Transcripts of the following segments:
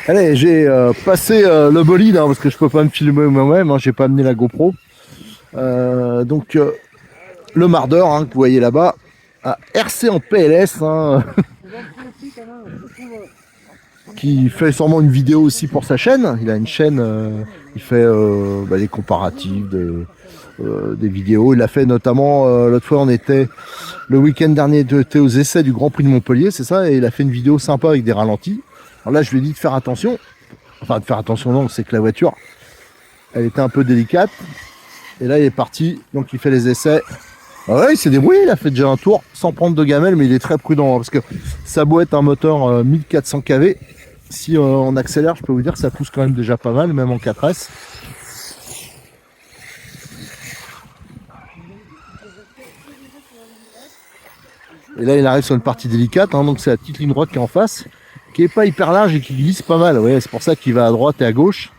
Allez, j'ai passé le bolide hein, parce que je peux pas me filmer moi-même, hein, j'ai pas amené la GoPro. Donc le mardeur hein, que vous voyez là-bas, à RC en PLS, hein, qui fait sûrement une vidéo aussi pour sa chaîne. Il a une chaîne, il fait des comparatifs, des vidéos. Il a fait notamment, l'autre fois on était, le week-end dernier, était aux essais du Grand Prix de Montpellier, c'est ça, et il a fait une vidéo sympa avec des ralentis. Alors là je lui ai dit de faire attention. Enfin, de faire attention, non, c'est que la voiture, elle était un peu délicate. Et là, il est parti, donc il fait les essais. Ah ouais, il s'est débrouillé, il a fait déjà un tour sans prendre de gamelle, mais il est très prudent hein, parce que ça doit être un moteur 1400 kV. Si on accélère, je peux vous dire que ça pousse quand même déjà pas mal, même en 4S. Et là, il arrive sur une partie délicate, hein, donc c'est la petite ligne droite qui est en face, qui est pas hyper large et qui glisse pas mal. Ouais, c'est pour ça qu'il va à droite et à gauche.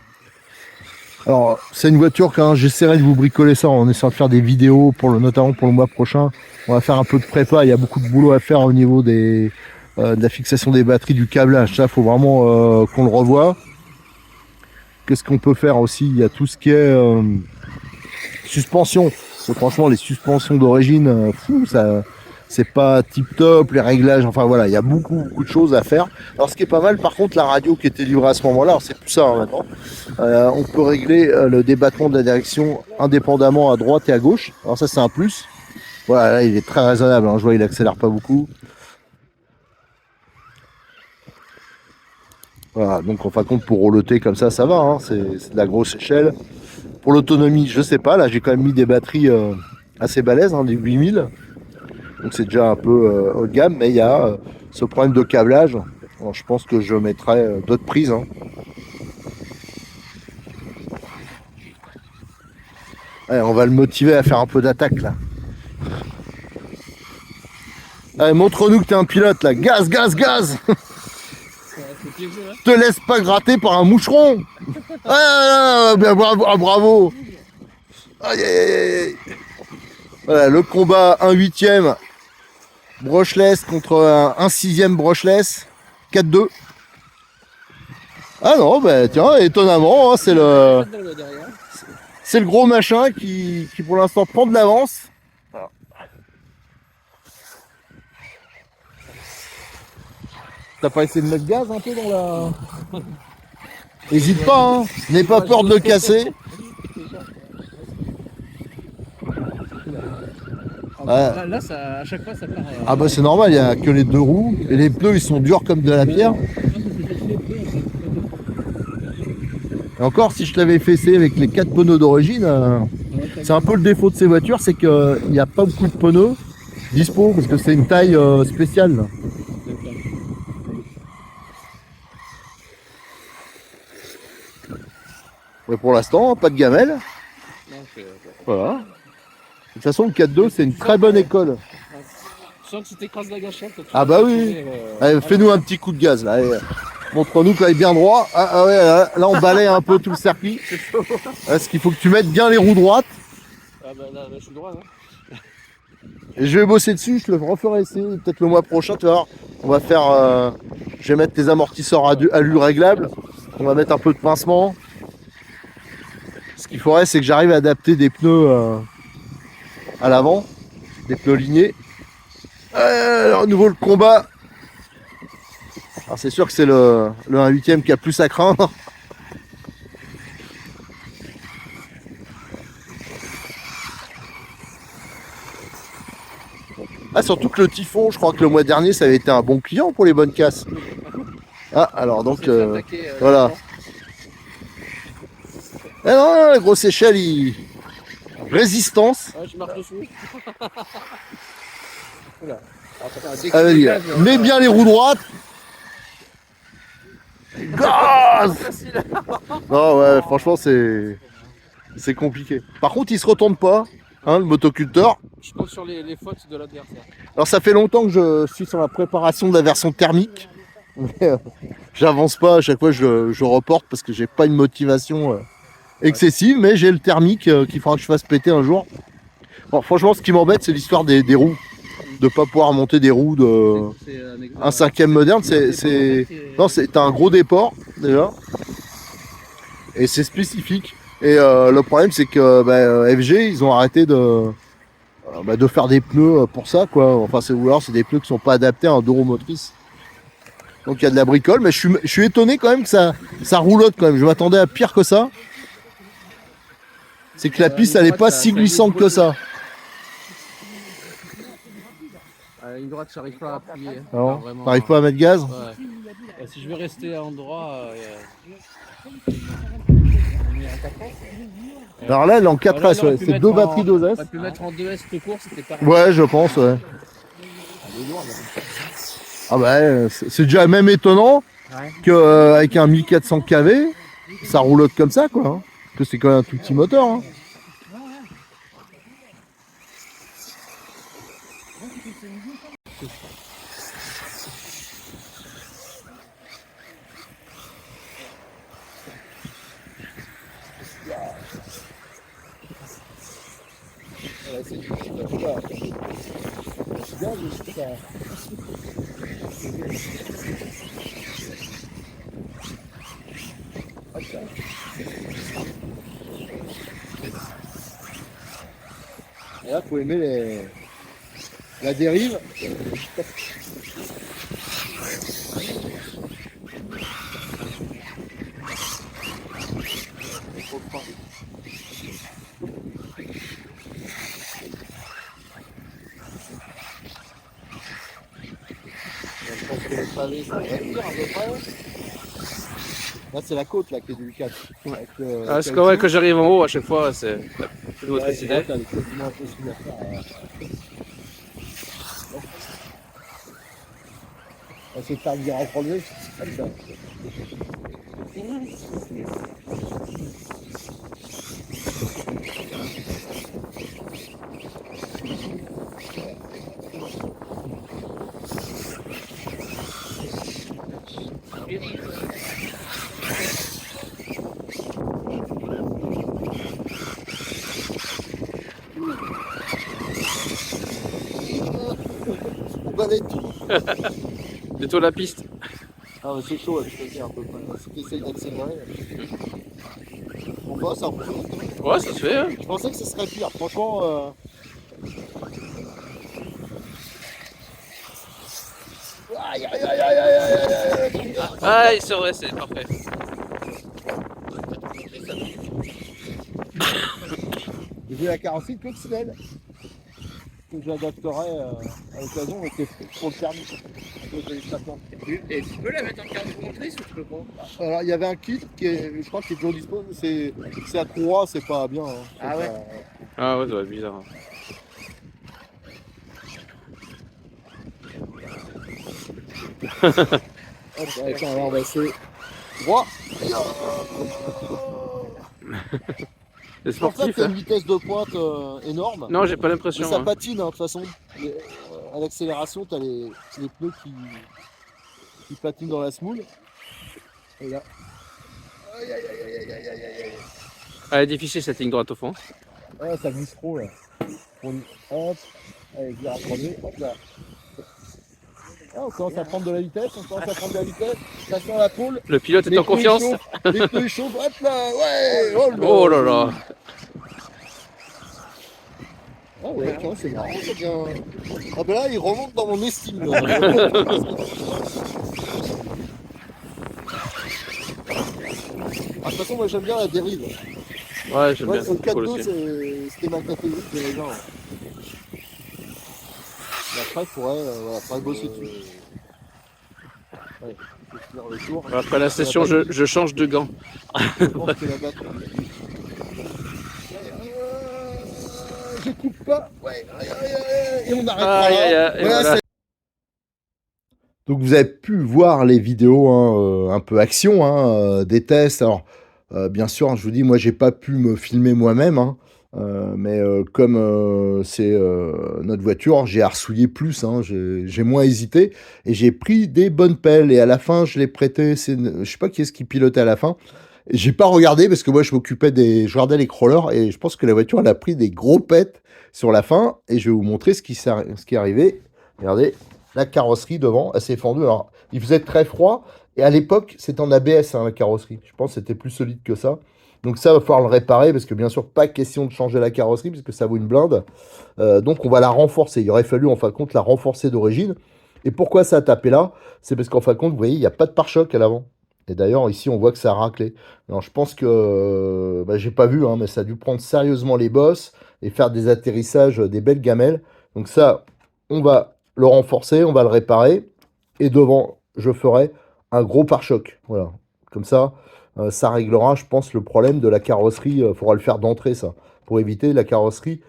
Alors, c'est une voiture quand j'essaierai de vous bricoler ça en essayant de faire des vidéos, notamment pour le mois prochain. On va faire un peu de prépa, il y a beaucoup de boulot à faire au niveau de la fixation des batteries, du câblage. Ça, il faut vraiment qu'on le revoie. Qu'est-ce qu'on peut faire aussi? Il y a tout ce qui est suspension. Franchement, les suspensions d'origine, ça... C'est pas tip top, les réglages, enfin voilà, il y a beaucoup de choses à faire. Alors ce qui est pas mal, par contre, la radio qui était livrée à ce moment-là, alors c'est plus ça hein, maintenant, on peut régler le débattement de la direction indépendamment à droite et à gauche. Alors ça c'est un plus. Voilà, là il est très raisonnable, hein. Je vois il accélère pas beaucoup. Voilà, donc en fin de compte pour rouloter comme ça va, hein. C'est de la grosse échelle. Pour l'autonomie, je sais pas, là j'ai quand même mis des batteries assez balèzes, hein, des 8000. Donc c'est déjà un peu haut de gamme, mais il y a ce problème de câblage. Alors, je pense que je mettrai d'autres prises. Hein. Allez, on va le motiver à faire un peu d'attaque là. Allez, montre-nous que t'es un pilote là. Gaz, gaz, gaz. Te laisse pas gratter par un moucheron. Ah, bien, bravo, ah, bravo. Aïe, aïe, aïe. Voilà, le combat 1/8 brushless contre un 6e brushless. 4-2. Ah non, bah tiens, étonnamment, hein, c'est le gros machin qui pour l'instant prend de l'avance. T'as pas essayé de mettre gaz un peu dans la... Hésite pas, hein, n'aie pas peur de le casser. Là ça, à chaque fois, ça part. Ah bah c'est normal, il n'y a que les deux roues. Et les pneus, ils sont durs comme de la pierre. Et encore, si je l'avais fessé avec les 4 pneus d'origine, c'est un peu le défaut de ces voitures, c'est qu'il n'y a pas beaucoup de pneus dispo, parce que c'est une taille spéciale. Là. Mais pour l'instant, pas de gamelle. Voilà. De toute façon, le 4.2, c'est une très bonne école. Je sens que si t'écrases la gâchette. Ah bah oui. Allez, fais-nous un petit coup de gaz là. Allez. Montre-nous qu'il est bien droit. Ah ouais, là on balaye un peu tout le circuit. Parce qu'il faut que tu mettes bien les roues droites. Ah bah là je suis droit. Hein. Et je vais bosser dessus, je le referai essayer peut-être le mois prochain, tu vois. On va faire. Je vais mettre les amortisseurs alu réglables. On va mettre un peu de pincement. Ce qu'il faudrait, c'est que j'arrive à adapter des pneus à l'avant, des pneus lignés. Alors, à nouveau le combat. Alors c'est sûr que c'est le 1/8 qui a plus à craindre. Ah surtout que le Typhon, je crois que le mois dernier ça avait été un bon client pour les bonnes casses. Ah alors donc voilà. Ah non, la grosse échelle, résistance. Ouais, je marche dessus. Allez, mets bien les roues droites. Gaz. Non ouais, franchement c'est compliqué. Par contre, il se retourne pas, hein, le motoculteur. Je compte sur les fautes de l'adversaire. Alors ça fait longtemps que je suis sur la préparation de la version thermique. J'avance pas, à chaque fois je reporte parce que j'ai pas une motivation excessive, mais j'ai le thermique qu'il faudra que je fasse péter un jour. Bon, franchement, ce qui m'embête, c'est l'histoire des roues. De pas pouvoir monter des roues de un 5e moderne. C'est un gros déport. déjà. Et c'est spécifique. Et le problème, c'est que FG, ils ont arrêté de faire des pneus pour ça, quoi. Enfin, ou alors c'est des pneus qui sont pas adaptés à un Doro motrice. Donc il y a de la bricole, mais je suis étonné quand même que ça roulotte quand même. Je m'attendais à pire que ça. C'est que la piste, elle est pas si glissante que ça. À la ligne droite, j'arrive pas à appuyer. Alors, Vraiment, t'arrives pas à mettre gaz? Ouais. Si je veux rester en droit, Alors là, elle est en 4S, ouais. C'est deux batteries On 2S. aurait pu mettre en 2S tout court, c'était pareil. Ouais, je pense, ouais. Ah bah, c'est déjà même étonnant qu'avec un 1400 kV, ça roulotte comme ça, quoi. Hein. Parce que c'est quand même un tout petit moteur. Hein. Et là, faut aimer la dérive. Là, c'est la côte là, qui est délicate. Avec, C'est quand même que j'arrive en haut à chaque fois, c'est une autre idée. C'est de faire une virage relevé. On va aller tout. Plutôt la piste. Ah, mais c'est chaud, je te dis un peu. Si tu essayes d'accélérer. On va, ça roule. Ouais, ça se fait. Hein. Je pensais que ce serait pire. Franchement. Aïe, aïe, aïe, aïe, aïe, aïe. Ah, il serait, c'est parfait. J'ai vu la carrosserie coccinelle. Que j'adapterai à l'occasion, mais c'est pour le permis. Et tu peux la mettre en carte motrice ou tu peux pas? Alors, il y avait un kit qui est, je crois, qui est toujours disponible. C'est à 3, c'est pas bien. Hein. Ah ouais. Ah ouais, ça va être bizarre. Hop, attends, là, on va essayer. Droit. C'est C'est pour ça que sportif. tu as Hein. une vitesse de pointe énorme. Non, j'ai pas Mais l'impression. ça Hein. patine, hein, de toute façon. À l'accélération, tu as les pneus qui patinent dans la semoule. Et là. Aïe, aïe, aïe, aïe, aïe, aïe, aïe. Elle est difficile cette ligne droite au fond. Ah, ça glisse trop là. Hop, allez, je vais rattraper. Hop là. Ah, on commence à prendre de la vitesse, ça sent la pôle. Le pilote est en confiance. Les pneus chauffent, hop là, ouais, Oh là là. Ah ouais, tiens, c'est marrant, ça vient. Ah ben là, il remonte dans mon estime. Là. Ah, de toute façon, moi j'aime bien la dérive. Ouais, j'aime bien. Sur le C'est cool 4-2, aussi. c'était ma catégorie de gens. Mais après, il faudrait bosser dessus. Ouais, il faut finir le tour. Après la session, je change de gants. Je pense que la batterie. Je coupe pas. Ouais, et on arrêtera. Aïe, aïe, aïe, et voilà. Donc vous avez pu voir les vidéos hein, un peu action, hein, des tests. Alors bien sûr, je vous dis, moi j'ai pas pu me filmer moi-même, hein, mais comme c'est notre voiture, j'ai arsouillé plus, hein, j'ai moins hésité et j'ai pris des bonnes pelles. Et à la fin, je l'ai prêté. Je sais pas qui est-ce qui pilotait à la fin. J'ai pas regardé parce que moi je m'occupais je regardais les crawlers et je pense que la voiture elle a pris des gros pets sur la fin et je vais vous montrer ce qui est arrivé. Regardez, la carrosserie devant, elle s'est fendue. Alors, il faisait très froid Et à l'époque, c'était en ABS, hein, la carrosserie. Je pense que c'était plus solide que ça. Donc ça, va falloir le réparer, parce que bien sûr, pas question de changer la carrosserie, parce que ça vaut une blinde. Donc on va la renforcer. Il aurait fallu, en fin de compte, la renforcer d'origine. Et pourquoi ça a tapé là? C'est parce qu'en fin de compte, vous voyez, il n'y a pas de pare-choc à l'avant. Et d'ailleurs, ici, on voit que ça a raclé. Alors, je pense que, bah, j'ai pas vu, hein, mais ça a dû prendre sérieusement les bosses et faire des atterrissages, des belles gamelles. Donc ça, on va le renforcer, on va le réparer. Et devant, je ferai un gros pare-choc. Voilà. Comme ça, ça réglera, je pense, le problème de la carrosserie. Il faudra le faire d'entrée, ça, pour éviter la carrosserie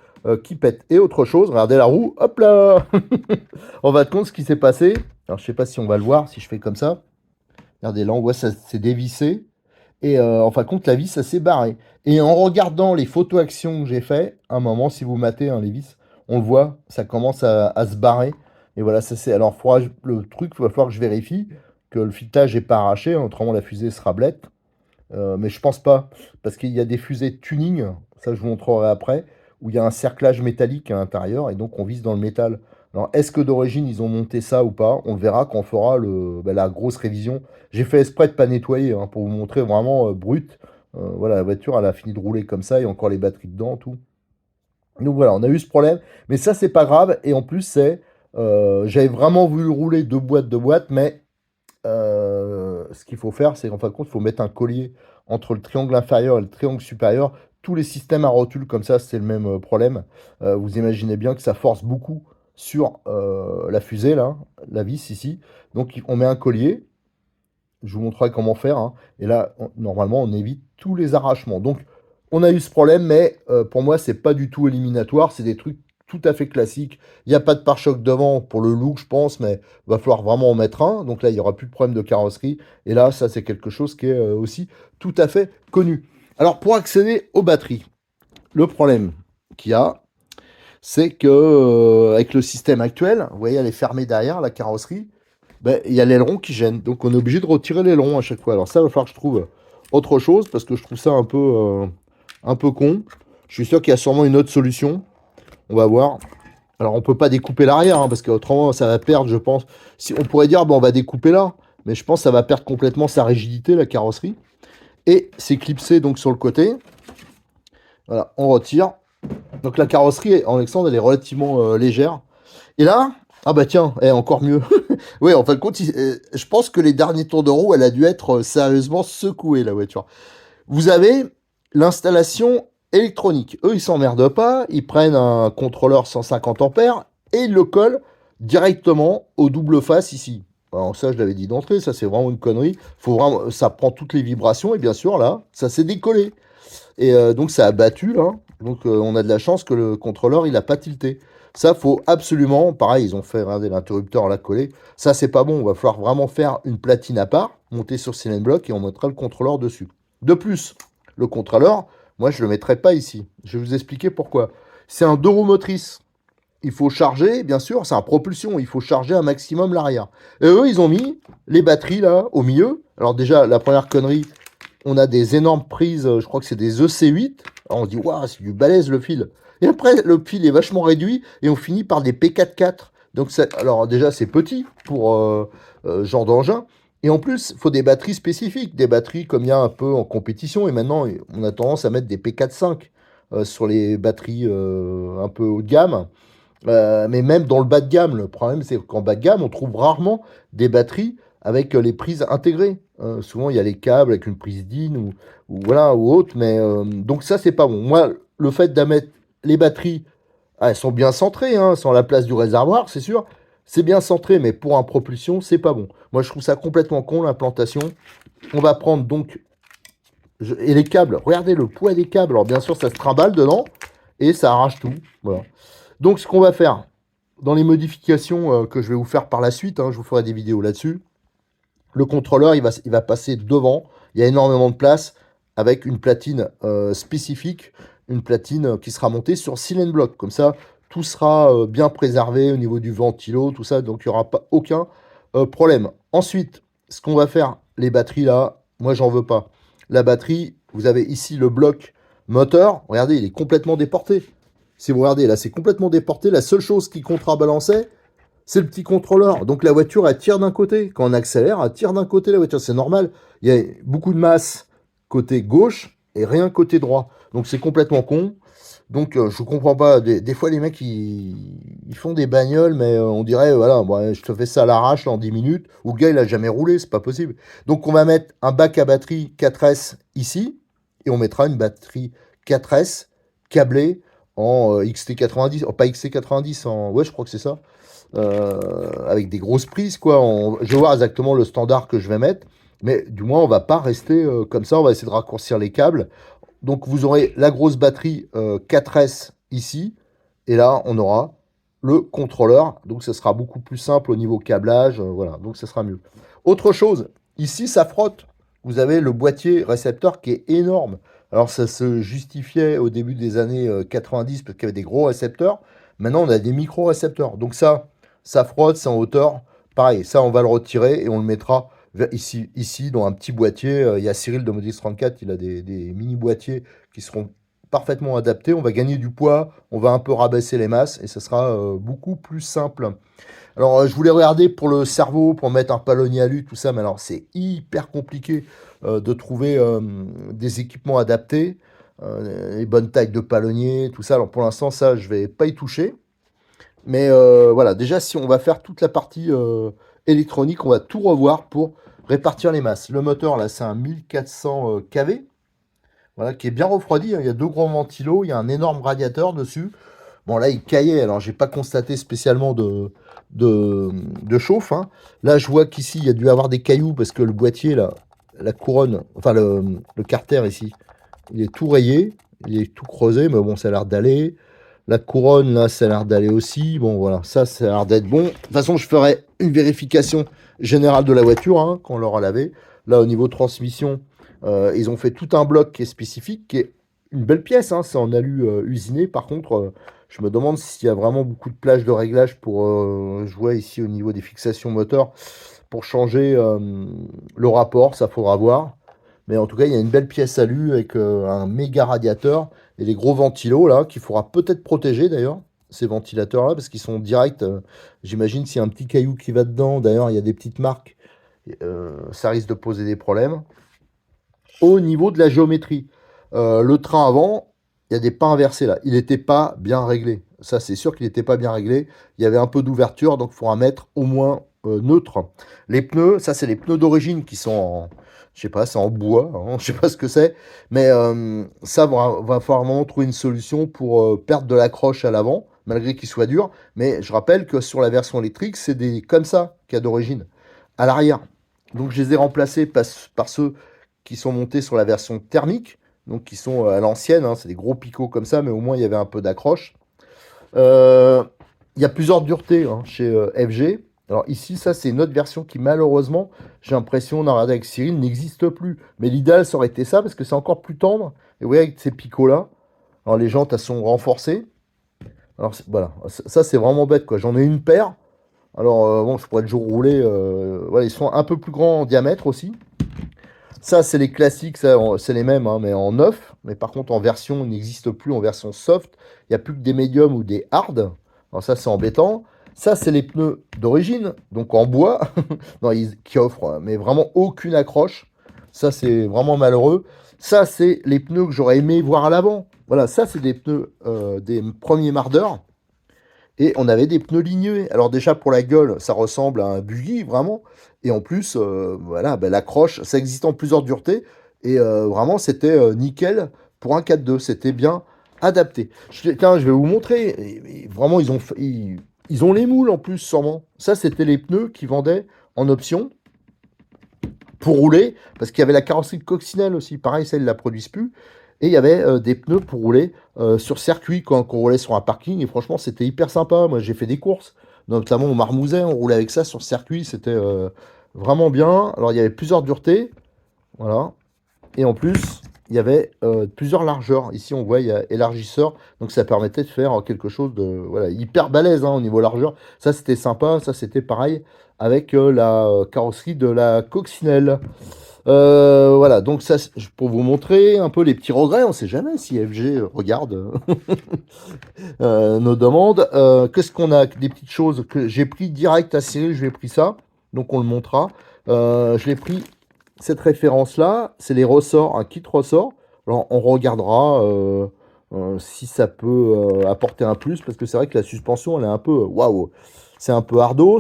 qui pète. Et autre chose, regardez la roue, hop là. On va te compte ce qui s'est passé. Alors, je sais pas si on va le voir, si je fais comme ça. Regardez, là, on voit ça s'est dévissé. Et en fin de compte, la vis, ça s'est barré. Et en regardant les photos actions que j'ai fait, à un moment, si vous matez hein, les vis, on le voit, ça commence à se barrer. Et voilà, ça c'est. Alors, le truc, il va falloir que je vérifie que le filetage n'est pas arraché, hein, autrement la fusée sera blette. Mais je pense pas, parce qu'il y a des fusées tuning, ça je vous montrerai après, où il y a un cerclage métallique à l'intérieur, et donc on vise dans le métal. Alors, est-ce que d'origine ils ont monté ça ou pas? On le verra quand on fera la grosse révision. J'ai fait exprès de pas nettoyer, hein, pour vous montrer vraiment brut. Voilà, la voiture, elle a fini de rouler comme ça, et encore les batteries dedans, tout. Donc voilà, on a eu ce problème, mais ça c'est pas grave, et en plus j'avais vraiment voulu rouler de boîte, mais ce qu'il faut faire, c'est qu'en fin de compte, il faut mettre un collier entre le triangle inférieur et le triangle supérieur. Tous les systèmes à rotule comme ça, c'est le même problème. Vous imaginez bien que ça force beaucoup sur la fusée, là, la vis ici. Donc on met un collier. Je vous montrerai comment faire, hein. Et là, normalement, on évite tous les arrachements. Donc, on a eu ce problème, mais pour moi, c'est pas du tout éliminatoire. C'est des trucs tout à fait classiques. Il n'y a pas de pare-choc devant pour le look, je pense, mais il va falloir vraiment en mettre un. Donc là, il n'y aura plus de problème de carrosserie. Et là, ça, c'est quelque chose qui est aussi tout à fait connu. Alors, pour accéder aux batteries, le problème qu'il y a, c'est que avec le système actuel, vous voyez, elle est fermée derrière, la carrosserie. Ben, il y a l'aileron qui gêne. Donc on est obligé de retirer l'aileron à chaque fois. Alors ça, il va falloir que je trouve autre chose parce que je trouve ça un peu con. Je suis sûr qu'il y a sûrement une autre solution. On va voir. Alors on peut pas découper l'arrière hein, parce qu'autrement ça va perdre, je pense. Si on pourrait dire, bon, on va découper là. Mais je pense que ça va perdre complètement sa rigidité, la carrosserie. Et c'est clipsé donc sur le côté. Voilà, on retire. Donc la carrosserie, en Alexandre, elle est relativement légère. Et là, ah bah tiens, encore mieux. Oui, en fin de compte, je pense que les derniers tours de roue, elle a dû être sérieusement secouée, la voiture. Vous avez l'installation électronique. Eux, ils s'emmerdent pas. Ils prennent un contrôleur 150 ampères et ils le collent directement au double face ici. Alors ça, je l'avais dit d'entrée, ça c'est vraiment une connerie. Faut vraiment, ça prend toutes les vibrations et bien sûr, là, ça s'est décollé. Et donc ça a battu, là. Donc on a de la chance que le contrôleur, il n'a pas tilté. Ça, faut absolument, pareil, ils ont fait, regardez, l'interrupteur là collé. Ça, c'est pas bon. On va falloir vraiment faire une platine à part, monter sur Silent Block et on mettra le contrôleur dessus. De plus, le contrôleur, moi, je le mettrai pas ici. Je vais vous expliquer pourquoi. C'est un 2 roues motrices. Il faut charger, bien sûr, c'est un propulsion. Il faut charger un maximum l'arrière. Et eux, ils ont mis les batteries là, au milieu. Alors déjà, la première connerie, on a des énormes prises, je crois que c'est des EC8. Alors on se dit, waouh, c'est du balèze le fil. Et après, le fil est vachement réduit et on finit par des P44. Donc, alors déjà, c'est petit pour genre d'engin. Et en plus, il faut des batteries spécifiques, des batteries comme il y a un peu en compétition. Et maintenant, on a tendance à mettre des P45 sur les batteries un peu haut de gamme. Mais même dans le bas de gamme, le problème, c'est qu'en bas de gamme, on trouve rarement des batteries avec les prises intégrées. Souvent, il y a les câbles avec une prise DIN voilà, ou autre. Mais donc ça, c'est pas bon. Moi, le fait de mettre les batteries, elles sont bien centrées, hein, sont à la place du réservoir, c'est sûr. C'est bien centré, mais pour un propulsion, c'est pas bon. Moi, je trouve ça complètement con, l'implantation. On va prendre donc... Et les câbles, regardez le poids des câbles. Alors, bien sûr, ça se trimballe dedans et ça arrache tout. Voilà. Donc, ce qu'on va faire dans les modifications que je vais vous faire par la suite, hein, je vous ferai des vidéos là-dessus. Le contrôleur, il va passer devant. Il y a énormément de place avec une platine spécifique, une platine qui sera montée sur Silent Block. Comme ça, tout sera bien préservé au niveau du ventilo, tout ça. Donc, il n'y aura pas aucun problème. Ensuite, ce qu'on va faire, les batteries là, moi, j'en veux pas. La batterie, vous avez ici le bloc moteur. Regardez, il est complètement déporté. Si vous regardez, là, c'est complètement déporté. La seule chose qui contrebalançait, c'est le petit contrôleur. Donc la voiture, elle tire d'un côté. Quand on accélère, elle tire d'un côté la voiture. C'est normal. Il y a beaucoup de masse côté gauche et rien côté droit. Donc c'est complètement con. Donc je comprends pas. Des fois les mecs ils font des bagnoles, mais on dirait voilà, bon, je te fais ça à l'arrache là, en 10 minutes. Ou le gars il a jamais roulé, c'est pas possible. Donc on va mettre un bac à batterie 4S ici et on mettra une batterie 4S câblée en XT90, pas XT90, en ouais je crois que c'est ça. Avec des grosses prises quoi. Je vais voir exactement le standard que je vais mettre, mais du moins on va pas rester comme ça. On va essayer de raccourcir les câbles. Donc vous aurez la grosse batterie 4S ici, et là on aura le contrôleur, donc ce sera beaucoup plus simple au niveau câblage, voilà, donc ce sera mieux. Autre chose, ici ça frotte, vous avez le boîtier récepteur qui est énorme. Alors ça se justifiait au début des années 90 parce qu'il y avait des gros récepteurs, maintenant on a des micro-récepteurs, donc ça frotte, c'est en hauteur, pareil, ça on va le retirer et on le mettra ici, dans un petit boîtier. Il y a Cyril de Modis 34, il a des mini boîtiers qui seront parfaitement adaptés. On va gagner du poids, on va un peu rabaisser les masses et ça sera beaucoup plus simple. Alors, je voulais regarder pour le cerveau, pour mettre un palonnier alu, tout ça, mais alors c'est hyper compliqué de trouver des équipements adaptés, les bonnes tailles de palonnier, tout ça. Alors pour l'instant, ça, je vais pas y toucher. Mais voilà, déjà, si on va faire toute la partie électronique, on va tout revoir pour répartir les masses. Le moteur, là, c'est un 1400 kV, voilà, qui est bien refroidi, hein. Il y a deux grands ventilos, il y a un énorme radiateur dessus. Bon, là, il caillait, alors j'ai pas constaté spécialement de chauffe, hein. Là, je vois qu'ici, il y a dû avoir des cailloux parce que le boîtier, là, la couronne, enfin le carter ici, il est tout rayé, il est tout creusé, mais bon, ça a l'air d'aller. La couronne, là, ça a l'air d'aller aussi. Bon, voilà, ça a l'air d'être bon. De toute façon, je ferai une vérification générale de la voiture hein, quand on l'aura lavé. Là, au niveau transmission, ils ont fait tout un bloc qui est spécifique, qui est une belle pièce. Hein, c'est en alu usiné. Par contre, je me demande s'il y a vraiment beaucoup de plages de réglage pour jouer ici au niveau des fixations moteurs pour changer le rapport. Ça faudra voir. Mais en tout cas, il y a une belle pièce alu avec un méga radiateur et les gros ventilos là, qu'il faudra peut-être protéger d'ailleurs, ces ventilateurs là, parce qu'ils sont directs. J'imagine s'il y a un petit caillou qui va dedans, d'ailleurs, il y a des petites marques, ça risque de poser des problèmes. Au niveau de la géométrie, le train avant, il y a des pas inversés là. Il n'était pas bien réglé. Ça, c'est sûr qu'il n'était pas bien réglé. Il y avait un peu d'ouverture, donc il faudra mettre au moins neutre. Les pneus, ça, c'est les pneus d'origine qui sont en. Je sais pas, c'est en bois, hein, je sais pas ce que c'est, mais ça va falloir vraiment trouver une solution pour perdre de l'accroche à l'avant, malgré qu'il soit dur. Mais je rappelle que sur la version électrique, c'est des comme ça qu'il y a d'origine, à l'arrière. Donc je les ai remplacés par ceux qui sont montés sur la version thermique, donc qui sont à l'ancienne, hein, c'est des gros picots comme ça, mais au moins il y avait un peu d'accroche. Euh, Il y a plusieurs duretés hein, chez FG. Alors ici, ça c'est une autre version qui malheureusement, j'ai l'impression, on a regardé avec Cyril, n'existe plus. Mais l'idéal, ça aurait été ça parce que c'est encore plus tendre. Et vous voyez, avec ces picots-là, alors les jantes, elles sont renforcées. Alors voilà, ça c'est vraiment bête quoi. J'en ai une paire. Alors bon, je pourrais toujours rouler. Voilà, ils sont un peu plus grands en diamètre aussi. Ça, c'est les classiques, c'est les mêmes, hein, mais en neuf. Mais par contre, en version, il n'existe plus en version soft. Il n'y a plus que des médiums ou des hard. Alors ça, c'est embêtant. Ça, c'est les pneus d'origine, donc en bois, non, qui offrent mais vraiment aucune accroche. Ça, c'est vraiment malheureux. Ça, c'est les pneus que j'aurais aimé voir à l'avant. Voilà, ça, c'est des pneus des premiers mardeurs. Et on avait des pneus ligneux. Alors déjà pour la gueule, ça ressemble à un buggy vraiment. Et en plus, voilà, ben, l'accroche, ça existe en plusieurs duretés. Et vraiment, c'était nickel pour un 4x2. C'était bien adapté. Tiens, je vais vous montrer. Et vraiment, ils ont les moules en plus, sûrement. Ça, c'était les pneus qu'ils vendaient en option pour rouler. Parce qu'il y avait la carrosserie de coccinelle aussi. Pareil, ça, ils ne la produisent plus. Et il y avait des pneus pour rouler sur circuit quand on roulait sur un parking. Et franchement, c'était hyper sympa. Moi, j'ai fait des courses, notamment au Marmouset. On roulait avec ça sur circuit. C'était vraiment bien. Alors, il y avait plusieurs duretés. Voilà. Et en plus, il y avait plusieurs largeurs. Ici, on voit, il y a élargisseur. Donc, ça permettait de faire quelque chose de voilà, hyper balèze hein, au niveau largeur. Ça, c'était sympa. Ça, c'était pareil avec la carrosserie de la coccinelle. Voilà, donc ça, pour vous montrer un peu les petits regrets, on sait jamais si FG regarde nos demandes. Qu'est-ce qu'on a? Des petites choses que j'ai pris direct à Cyril, je lui ai pris ça, donc on le montrera. Je l'ai pris, cette référence-là, c'est les ressorts, un kit ressort. Alors on regardera si ça peut apporter un plus, parce que c'est vrai que la suspension, elle est un peu, waouh, c'est un peu ardos.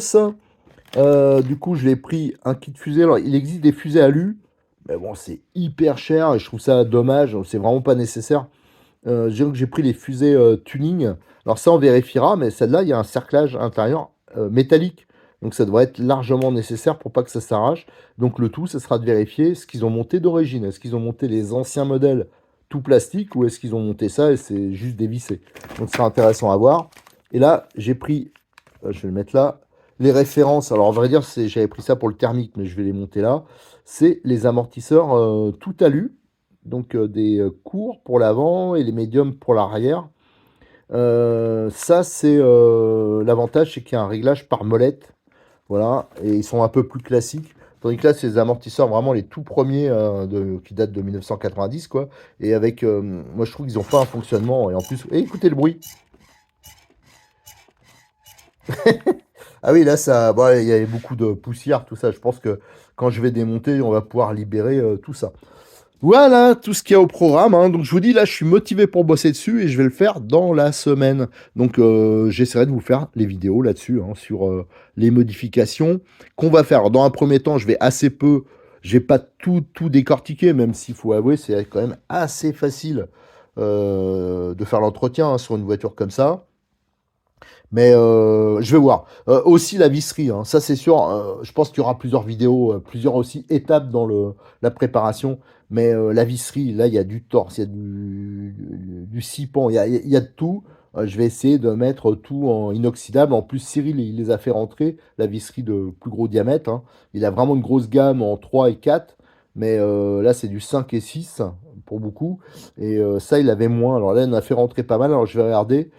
Du coup, je l'ai pris un kit fusée. Alors, il existe des fusées alu, mais bon, c'est hyper cher et je trouve ça dommage. C'est vraiment pas nécessaire. J'ai pris les fusées tuning. Alors, ça, on vérifiera, mais celle-là, il y a un cerclage intérieur métallique. Donc, ça devrait être largement nécessaire pour pas que ça s'arrache. Donc, le tout, ce sera de vérifier ce qu'ils ont monté d'origine. Est-ce qu'ils ont monté les anciens modèles tout plastique ou est-ce qu'ils ont monté ça et c'est juste dévissé. Donc, ce sera intéressant à voir. Et là, j'ai pris, je vais le mettre là, les références, alors à vrai dire, j'avais pris ça pour le thermique, mais je vais les monter là. C'est les amortisseurs tout alu, donc des courts pour l'avant et les médiums pour l'arrière. Ça, c'est l'avantage, c'est qu'il y a un réglage par molette, voilà, et ils sont un peu plus classiques. Tandis que là, c'est les amortisseurs vraiment les tout premiers qui datent de 1990, quoi. Et avec, moi, je trouve qu'ils n'ont pas un fonctionnement. Et en plus, écoutez le bruit. Ah oui, là, ça, bon, il y avait beaucoup de poussière, tout ça. Je pense que quand je vais démonter, on va pouvoir libérer tout ça. Voilà tout ce qu'il y a au programme, hein. Donc je vous dis, là, je suis motivé pour bosser dessus et je vais le faire dans la semaine. Donc j'essaierai de vous faire les vidéos là-dessus, hein, sur les modifications qu'on va faire. Dans un premier temps, je vais assez peu, je vais pas tout décortiquer, même s'il faut avouer, c'est quand même assez facile de faire l'entretien hein, sur une voiture comme ça. Mais je vais voir. Aussi la visserie, hein, ça c'est sûr. Je pense qu'il y aura plusieurs vidéos, plusieurs aussi étapes dans la préparation. Mais la visserie, là, il y a du torse, il y a du sipan, il y a de tout. Je vais essayer de mettre tout en inoxydable. En plus, Cyril, il les a fait rentrer, la visserie de plus gros diamètre, hein. Il a vraiment une grosse gamme en 3 et 4. Mais là, c'est du 5 et 6 pour beaucoup. Et ça, il avait moins. Alors là, il en a fait rentrer pas mal. Alors je vais regarder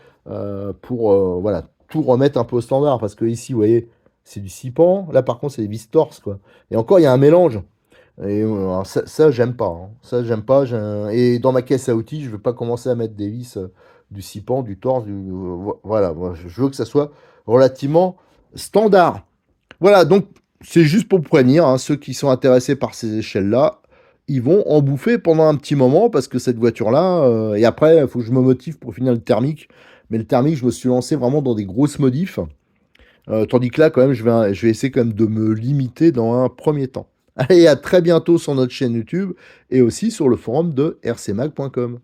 pour voilà, tout remettre un peu au standard. Parce que ici, vous voyez, c'est du 6 pans. Là, par contre, c'est des vis torse, quoi. Et encore, il y a un mélange. Et alors, ça, j'aime pas, hein. Ça, j'aime pas. Et dans ma caisse à outils, je ne veux pas commencer à mettre des vis du 6 pans, du torse. Voilà, moi, je veux que ça soit relativement standard. Voilà, donc c'est juste pour prévenir, hein, ceux qui sont intéressés par ces échelles-là, ils vont en bouffer pendant un petit moment parce que cette voiture-là, et après, il faut que je me motive pour finir le thermique. Mais le thermique, je me suis lancé vraiment dans des grosses modifs. Tandis que là, quand même, je vais essayer quand même de me limiter dans un premier temps. Allez, à très bientôt sur notre chaîne YouTube et aussi sur le forum de rcmag.com.